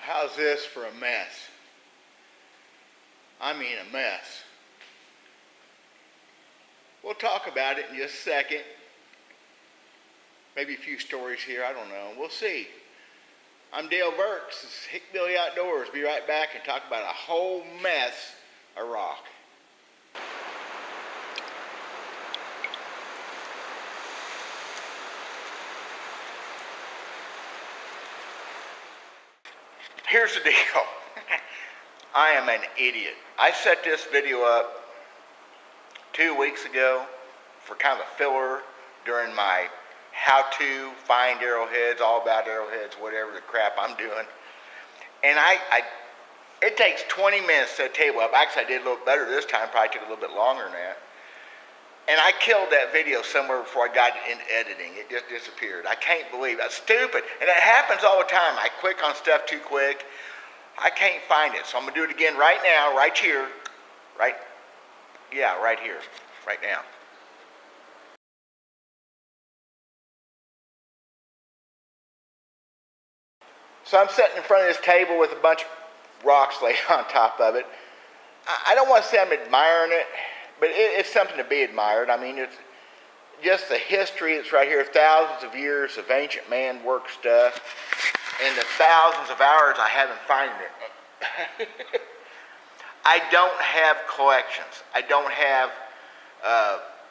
Well, how's this for a mess? I mean a mess. We'll talk about it in just a second. Maybe a few stories here, I don't know. We'll see. I'm Dale Burks. This is Hickbilly Outdoors. Be right back and talk about a whole mess of rock. Here's the deal. I am an idiot. I set this video up 2 weeks ago for kind of a filler during my how to find arrowheads, all about arrowheads, whatever the crap I'm doing. And it takes 20 minutes to set a table up. Actually, I did a little better this time, probably took a little bit longer than that. And I killed that video somewhere before I got it into editing. It just disappeared. I can't believe it. That's stupid. And it happens all the time. I click on stuff too quick. I can't find it. So I'm going to do it again right now, right here. Right here, right now. So I'm sitting in front of this table with a bunch of rocks laid on top of it. I don't want to say I'm admiring it, but it's something to be admired. I mean, it's just the history that's right here, thousands of years of ancient man work stuff, and the thousands of hours I have in finding it. I don't have collections. I don't have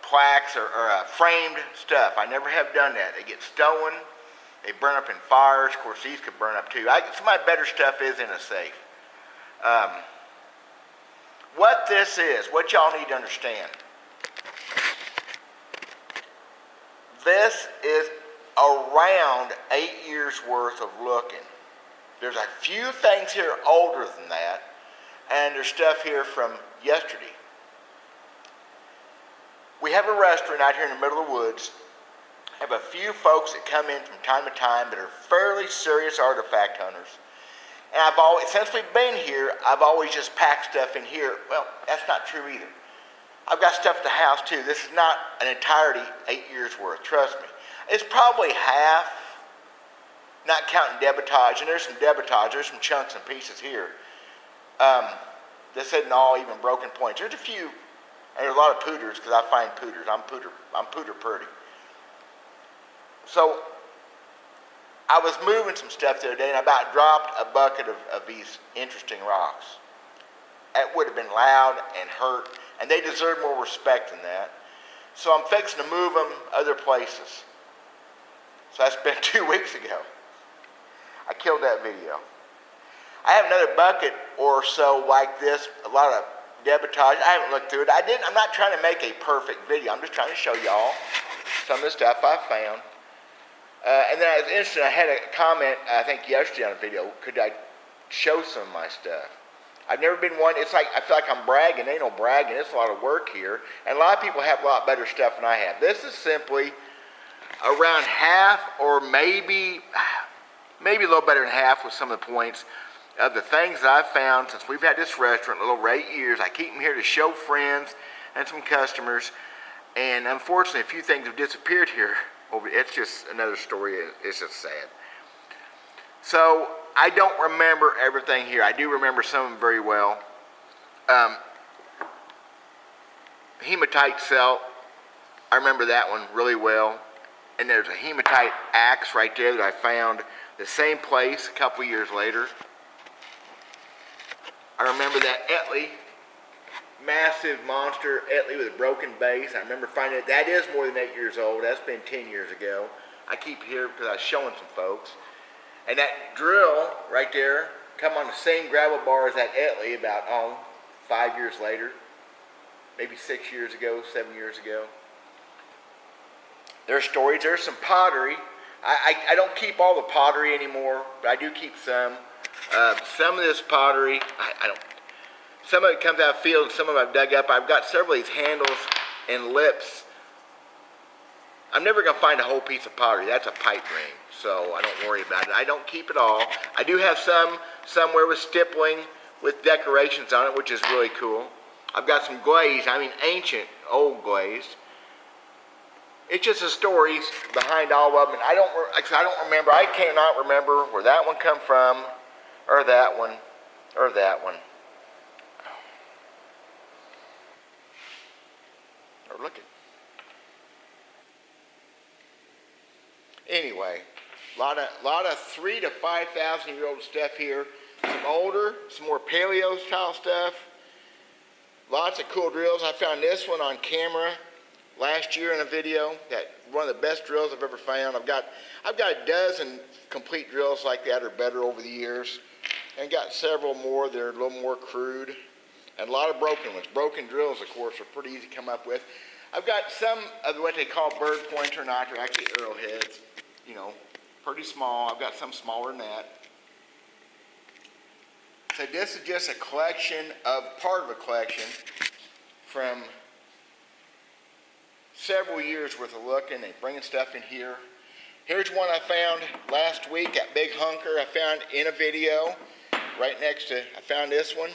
plaques or framed stuff. I never have done that. They get stolen. They burn up in fires. Of course, these could burn up too. Some of my better stuff is in a safe. What this is, what y'all need to understand, this is around 8 years worth of looking. There's a few things here older than that, and there's stuff here from yesterday. We have a restaurant out here in the middle of the woods. Have a few folks that come in from time to time that are fairly serious artifact hunters. And I've always, since we've been here, I've always just packed stuff in here. Well, that's not true either. I've got stuff at the house too. This is not an entirety 8 years worth, trust me. It's probably half, not counting debitage, and there's some debitage, there's some chunks and pieces here. This isn't all even broken points. There's a few, and there's a lot of pooters, because I find pooters. I'm pooter purdy. So, I was moving some stuff the other day, and I about dropped a bucket of these interesting rocks. That would have been loud and hurt, and they deserve more respect than that. So I'm fixing to move them other places. So that's been 2 weeks ago. I killed that video. I have another bucket or so like this, a lot of debitage. I haven't looked through it. I'm not trying to make a perfect video. I'm just trying to show y'all some of the stuff I found. And then I was interested, I had a comment, I think yesterday on a video, could I show some of my stuff? I've never been one, it's like, I feel like I'm bragging. Ain't no bragging, it's a lot of work here. And a lot of people have a lot better stuff than I have. This is simply around half, or maybe a little better than half with some of the points of the things that I've found since we've had this restaurant a little over 8 years. I keep them here to show friends and some customers. And unfortunately, a few things have disappeared here. It's just another story. It's just sad. So I don't remember everything here. I do remember some of them very well. Hematite cell, I remember that one really well. And there's a hematite axe right there that I found the same place a couple years later. I remember that Etley, massive monster Etley with a broken base. I remember finding it. That is more than 8 years old. That's been 10 years ago. I keep it here because I was showing some folks. And that drill right there come on the same gravel bar as that Etley about 5 years later. Maybe 6 years ago, 7 years ago. There's stories. There's some pottery. I don't keep all the pottery anymore, but I do keep some. Some of this pottery, some of it comes out of field, some of it I've dug up. I've got several of these handles and lips. I'm never going to find a whole piece of pottery. That's a pipe ring, so I don't worry about it. I don't keep it all. I do have some somewhere with stippling with decorations on it, which is really cool. I've got some glazed, ancient, old glazed. It's just the stories behind all of them. And I don't remember, I cannot remember where that one come from, or that one, or that one. Or look at. Anyway, lot of 3,000 to 5,000 year old stuff here. Some older, some more paleo style stuff. Lots of cool drills. I found this one on camera last year in a video. That one of the best drills I've ever found. I've got a dozen complete drills like that or better over the years, and got several more that are a little more crude, and a lot of broken ones. Broken drills, of course, are pretty easy to come up with. I've got some of what they call bird pointer knots, or actually arrowheads. You know, pretty small. I've got some smaller than that. So this is just a collection of, part of a collection from several years worth of looking and bringing stuff in here. Here's one I found last week, that big hunker I found in a video. Right next to, I found this one,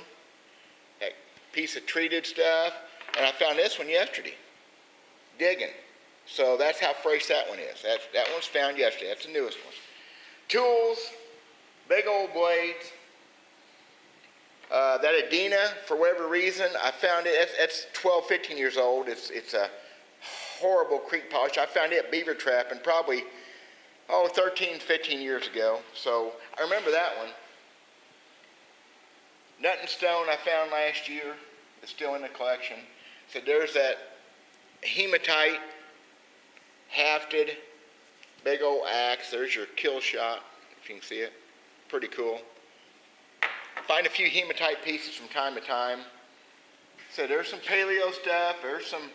that piece of treated stuff, and I found this one yesterday, digging. So that's how fresh that one is. That one's found yesterday. That's the newest one. Tools, big old blades. That Adina, for whatever reason, I found it. It's 12, 15 years old. It's a horrible creek polish. I found it beaver trapping probably 13, 15 years ago. So I remember that one. Nut and stone I found last year. It's still in the collection. So there's that hematite hafted big old axe. There's your kill shot, if you can see it. Pretty cool. Find a few hematite pieces from time to time. So there's some paleo stuff. There's some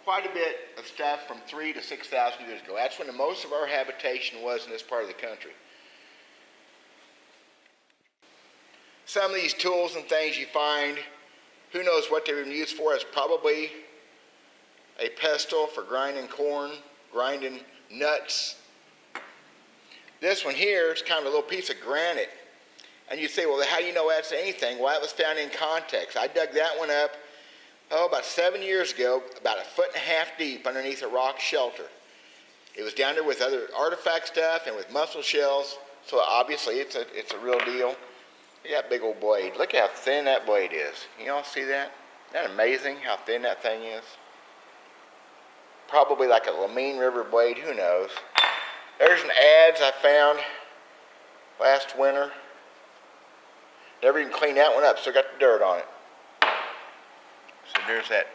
quite a bit of stuff from 3,000 to 6,000 years ago. That's when the most of our habitation was in this part of the country. Some of these tools and things you find, who knows what they were used for. It's probably a pestle for grinding corn, grinding nuts. This one here is kind of a little piece of granite. And you say, well, how do you know that's anything? Well, it was found in context. I dug that one up, about 7 years ago, about 1.5 feet deep underneath a rock shelter. It was down there with other artifact stuff and with mussel shells. So obviously it's a real deal. Look at that big old blade. Look how thin that blade is. You all see that? Isn't that amazing how thin that thing is? Probably like a Lamine River blade, who knows? There's an adze I found last winter. Never even cleaned that one up, still got the dirt on it. So there's that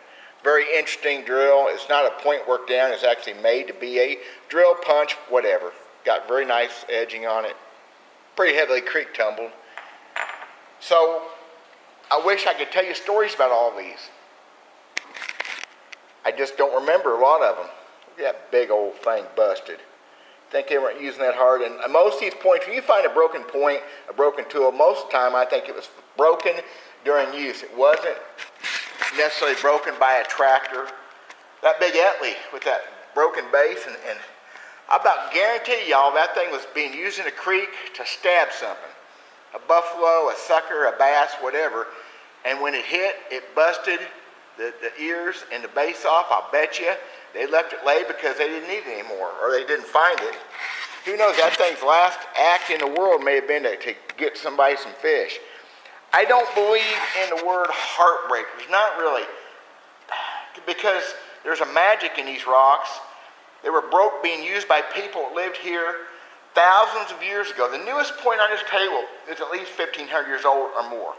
very interesting drill. It's not a point work down, it's actually made to be a drill punch, whatever. Got very nice edging on it. Pretty heavily creek tumbled. So I wish I could tell you stories about all these. I just don't remember a lot of them. Look at that big old thing busted. Think they weren't using that hard. And most of these points, when you find a broken point, a broken tool, most of the time I think it was broken during use. It wasn't necessarily broken by a tractor. That big Etley with that broken base, and I about guarantee y'all that thing was being used in a creek to stab something. A buffalo, a sucker, a bass, whatever. And when it hit, it busted the ears and the base off. I'll bet you they left it lay because they didn't need it anymore, or they didn't find it. Who knows, that thing's last act in the world may have been to get somebody some fish. I don't believe in the word heartbreakers, not really, because there's a magic in these rocks. They were being used by people that lived here thousands of years ago. The newest point on this table is at least 1,500 years old or more.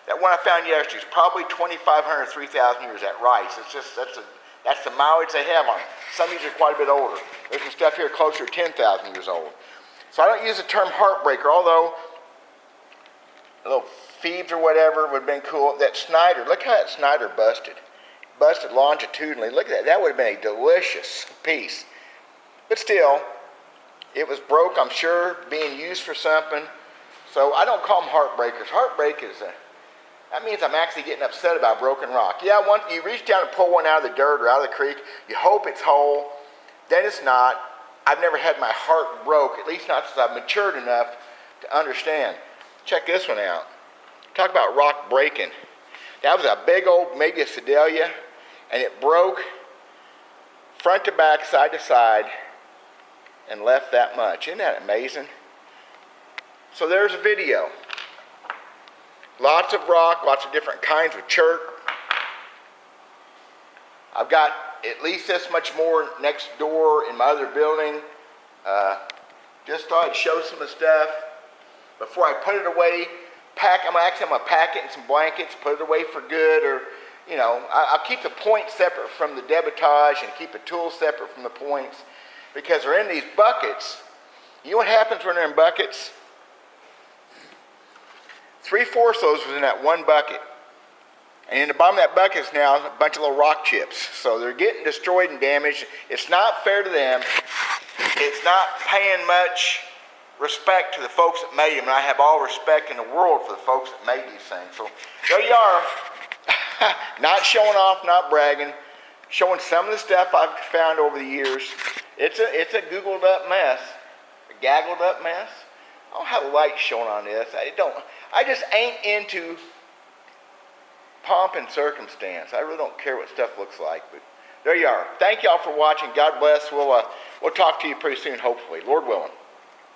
That one I found yesterday is probably 2,500, 3,000 years at Rice. It's just, that's the mileage they have on it. Some of these are quite a bit older. There's some stuff here closer to 10,000 years old. So I don't use the term heartbreaker, although a little Phoebes or whatever would have been cool. That Snyder, look how that Snyder busted. Busted longitudinally. Look at that. That would have been a delicious piece. But still, it was broke, I'm sure, being used for something. So I don't call them heartbreakers. Heartbreak is that means I'm actually getting upset about broken rock. Yeah, once you reach down and pull one out of the dirt or out of the creek, you hope it's whole. Then it's not. I've never had my heart broke, at least not since I've matured enough to understand. Check this one out. Talk about rock breaking. That was a big old, maybe a Sedalia, and it broke front to back, side to side, and left that much. Isn't that amazing? So there's a video. Lots of rock, lots of different kinds of chert. I've got at least this much more next door in my other building. Just thought I'd show some of the stuff before I put it away. I'm gonna pack it in some blankets, put it away for good, or I'll keep the points separate from the debitage and keep the tools separate from the points because they're in these buckets. You know what happens when they're in buckets? 3/4 of those was in that one bucket. And in the bottom of that bucket is now a bunch of little rock chips. So they're getting destroyed and damaged. It's not fair to them. It's not paying much respect to the folks that made them. And I have all respect in the world for the folks that made these things. So there you are. Not showing off, not bragging. Showing some of the stuff I've found over the years. It's a Googled up mess. A gaggled up mess. I don't have a light showing on this. I just ain't into pomp and circumstance. I really don't care what stuff looks like, but there you are. Thank y'all for watching. God bless. We'll talk to you pretty soon, hopefully, Lord willing.